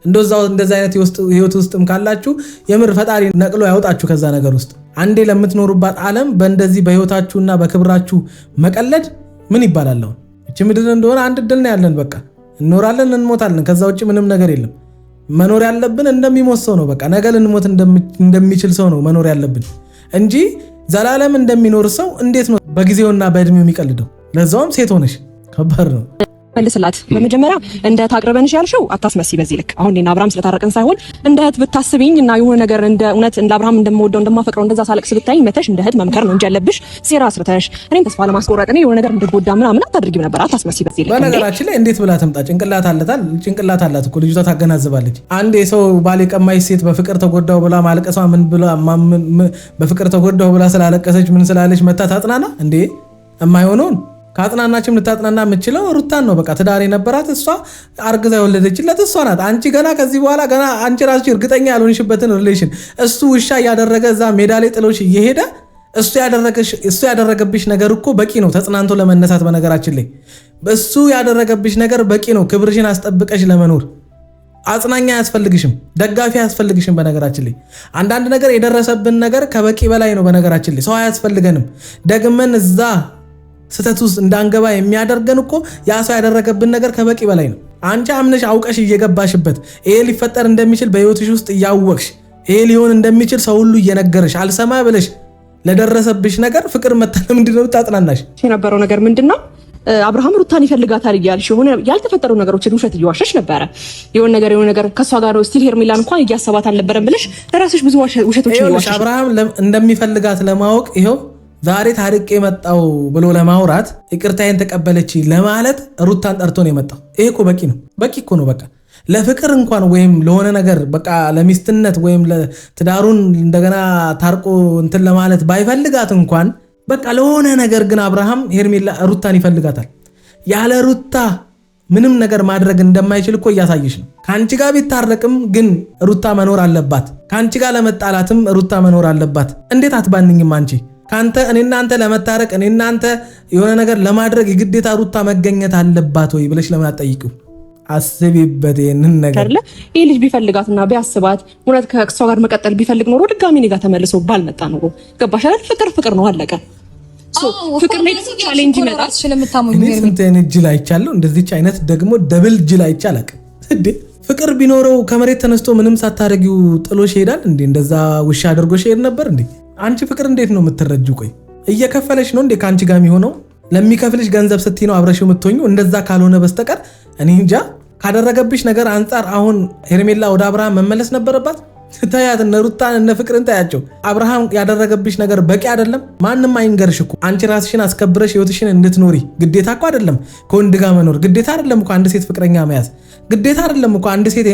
እንደዛ አይነት ህይወት ውስጥም ካላችሁ የምር ፈጣሪ ነቅሎ ያውጣችሁ ከዛ ነገር ውስጥ። አንዴ ለምትኖሩባት ዓለም በእንደዚህ በህይወታችሁና በክብራችሁ መቀለድ ምን ይባላል? አሁን እቺ ምድር እንደሆነ አንድ እድል ነው ያለን። በቃ እንኖራለን፣ እንሞታለን። ከዛ ውጭ ምንም ነገር የለም። መኖር ያለብን እንደሚሞት ሰው ነው። በቃ ነገ ልንሞት እንደሚችል ሰው ነው መኖር ያለብን እንጂ ዘላለም እንደሚኖር ሰው እንዴት ነው በጊዜውና በእድሜው የሚቀልደው? ለዛውም ሴት ሆነሽ ከባድ ነው። መልስላት በመጀመሪያ እንደ ታቅርበንሽ ያልሽው አታስመሲ። በዚህ ልክ አሁን እኔና አብርሃም ስለታረቀን ሳይሆን እንደ እህት ብታስቢኝ እና የሆነ ነገር እንደ እውነት እንደ አብርሃም እንደምወደው እንደማፈቅረው እንደዛ ሳለቅስ ብታይኝ መተሽ እንደ እህት መምከር ነው እንጂ ያለብሽ ሴራ አስርተሽ እኔን ተስፋ ለማስቆረጥ እኔ የሆነ ነገር እንድጎዳ ምናምን አታድርጊም ነበር። አታስመሲ በዚህ ልክ። በነገራችን ላይ እንዴት ብላ ተምጣ? ጭንቅላት አላት እኮ ልጅቷ፣ ታገናዝባለች። አንድ የሰው ባል የቀማች ሴት በፍቅር ተጎዳው ብላ ማልቀሷ በፍቅር ተጎዳው ብላ ስላለቀሰች ምን ስላለች መታ ታጥናና እንዴ? የማይሆነውን ከአጥናናችም ልታጥናና የምችለው ሩታን ነው። በቃ ትዳር የነበራት እሷ አርግዛ የወለደችለት እሷ ናት። አንቺ ገና ከዚህ በኋላ ገና አንቺ ራስሽ እርግጠኛ ያልሆንሽበትን ሪሌሽን እሱ ውሻ እያደረገ እዛ ሜዳ ላይ ጥሎሽ እየሄደ እሱ ያደረገብሽ ነገር እኮ በቂ ነው ተጽናንቶ ለመነሳት። በነገራችን ላይ እሱ ያደረገብሽ ነገር በቂ ነው ክብርሽን አስጠብቀሽ ለመኖር። አጽናኛ አያስፈልግሽም፣ ደጋፊ አያስፈልግሽም። በነገራችን ላይ አንዳንድ ነገር የደረሰብን ነገር ከበቂ በላይ ነው። በነገራችን ላይ ሰው አያስፈልገንም። ደግመን እዛ ስተት ውስጥ እንዳንገባ የሚያደርገን እኮ ያ ሰው ያደረገብን ነገር ከበቂ በላይ ነው። አንቺ አምነሽ አውቀሽ እየገባሽበት ይሄ ሊፈጠር እንደሚችል በህይወትሽ ውስጥ እያወቅሽ ይሄ ሊሆን እንደሚችል ሰው ሁሉ እየነገረሽ አልሰማ ብለሽ ለደረሰብሽ ነገር ፍቅር መታ ለምንድን ነው ታጥናናሽ? የነበረው ነገር ምንድነው? አብርሃም ሩታን ይፈልጋታል እያልሽ የሆነ ያልተፈጠሩ ነገሮችን ውሸት እየዋሸሽ ነበረ። የሆነ ነገር ከሷ ጋር ነው ስቲል ሄርሜላን እንኳን እያሰባት አልነበረም ብለሽ ለራስሽ ብዙ ውሸቶችን እየዋሸሽ አብርሃም እንደሚፈልጋት ለማወቅ ይሄው ዛሬ ታርቄ የመጣው ብሎ ለማውራት ይቅርታዬን ተቀበለች ለማለት ሩታን ጠርቶ ነው የመጣው። ይሄ እኮ በቂ ነው። በቂ እኮ ነው። በቃ ለፍቅር እንኳን ወይም ለሆነ ነገር በቃ ለሚስትነት ወይም ለትዳሩን እንደገና ታርቆ እንትን ለማለት ባይፈልጋት እንኳን በቃ ለሆነ ነገር ግን አብርሃም ሄርሜላ ሩታን ይፈልጋታል። ያለ ሩታ ምንም ነገር ማድረግ እንደማይችል እኮ እያሳየሽ ነው። ከአንቺ ጋር ቢታረቅም ግን ሩታ መኖር አለባት። ከአንቺ ጋር ለመጣላትም ሩታ መኖር አለባት። እንዴት አትባንኝም አንቺ? ካንተ እኔና አንተ ለመታረቅ እኔና አንተ የሆነ ነገር ለማድረግ የግዴታ ሩታ መገኘት አለባት ወይ ብለሽ ለምን አትጠይቂው? አስቢበት ይሄንን ነገር። ይሄ ልጅ ቢፈልጋትና ቢያስባት እውነት ከእሷ ጋር መቀጠል ቢፈልግ ኖሮ ድጋሚ እኔ ጋር ተመልሶ ባልመጣ ኖሮ። ገባሽ አይደል? ፍቅር ነው አለቀ። ፍቅር ላይ ቻሌንጅ ይመጣል። እኔ ስንት አይነት ጅል አይቻለሁ። እንደዚች አይነት ደግሞ ደብል ጅል አይቻለቅ እንዴ! ፍቅር ቢኖረው ከመሬት ተነስቶ ምንም ሳታረጊው ጥሎሽ ይሄዳል እንዴ? እንደዛ ውሻ አድርጎሽ ይሄድ ነበር እንዴ? አንቺ ፍቅር እንዴት ነው የምትረጁ? ቆይ እየከፈለሽ ነው እንዴ ከአንቺ ጋር የሚሆነው? ለሚከፍልሽ ገንዘብ ስትይ ነው አብረሽው የምትሆኙ። እንደዛ ካልሆነ በስተቀር እኔ እንጃ። ካደረገብሽ ነገር አንጻር አሁን ሄርሜላ ወደ አብርሃም መመለስ ነበረባት። ታያት እነ ሩታን እነ ፍቅርን ታያቸው። አብርሃም ያደረገብሽ ነገር በቂ አይደለም? ማንም አይንገርሽ እኮ አንቺ ራስሽን አስከብረሽ ህይወትሽን እንድትኖሪ ግዴታ እኮ አይደለም ከወንድ ጋር መኖር ግዴታ አይደለም እኮ አንድ ሴት ፍቅረኛ መያዝ ግዴታ አይደለም እኮ አንድ ሴት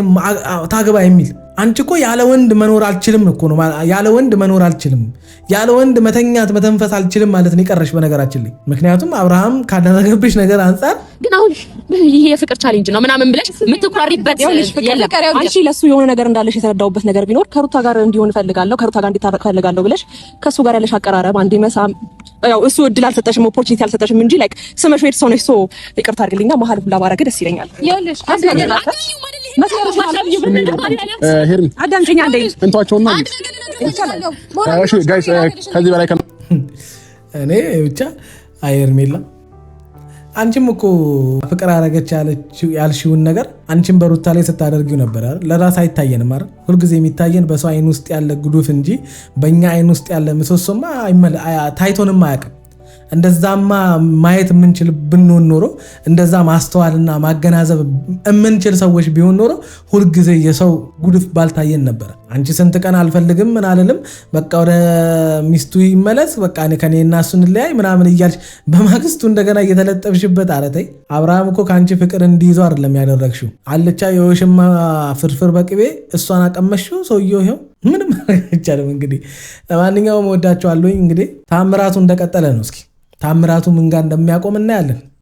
ታግባ የሚል። አንቺ እኮ ያለ ወንድ መኖር አልችልም እኮ ነው። ያለ ወንድ መኖር አልችልም፣ ያለ ወንድ መተኛት መተንፈስ አልችልም ማለት ነው የቀረሽ በነገራችን ላይ። ምክንያቱም አብርሃም ካደረገብሽ ነገር አንጻር ግን አሁን ይሄ የፍቅር ቻሌንጅ ነው ምናምን ብለሽ የምትኩራሪበት የለም። አንቺ ለሱ የሆነ ነገር እንዳለሽ የተረዳውበት ነገር ቢኖር ከሩታ ጋር እንዲሆን እፈልጋለሁ፣ ከሩታ ጋር እንዲታረቅ እፈልጋለሁ ብለሽ ከሱ ጋር ያለሽ አቀራረብ አንዴ መሳም፣ ያው እሱ እድል አልሰጠሽም፣ ኦፖርቹኒቲ አልሰጠሽም እንጂ ላይክ ስመሽ ሄድ ሰው ነሽ። ሶ ይቅርታ አድርግልኝና መሀል ሁላ ባረገ ደስ ይለኛል። ሄርሚ አዳምጪኝ አንዴ እንቷቸውና ጋይስ ከዚህ በላይ እኔ ብቻ ሄርሜላ አንቺም እኮ ፍቅር አረገች ያልሽውን ነገር አንቺም በሩታ ላይ ስታደርጊው ነበር አይደል? ለራስ አይታየንም አይደል? ሁልጊዜ የሚታየን በሰው አይን ውስጥ ያለ ጉዱፍ እንጂ በእኛ አይን ውስጥ ያለ ምሰሶማ ታይቶንም አያውቅም። እንደዛማ ማየት የምንችል ብንሆን ኖሮ እንደዛ ማስተዋልና ማገናዘብ የምንችል ሰዎች ቢሆን ኖሮ ሁልጊዜ የሰው ጉድፍ ባልታየን ነበር። አንቺ ስንት ቀን አልፈልግም ምን አልልም በቃ ወደ ሚስቱ ይመለስ በቃ ከኔና እሱ እንለያይ ምናምን እያልሽ በማግስቱ እንደገና እየተለጠፍሽበት። ኧረ ተይ። አብርሃም እኮ ከአንቺ ፍቅር እንዲይዘው አይደለም ያደረግሽው። አልቻ የውሽማ ፍርፍር በቅቤ እሷን አቀመሽው። ሰውየው ይኸው ምንም አይቻልም። እንግዲህ ለማንኛውም ወዳቸዋለሁ። እንግዲህ ታምራቱ እንደቀጠለ ነው። እስኪ ታምራቱ ምን ጋር እንደሚያቆም እናያለን።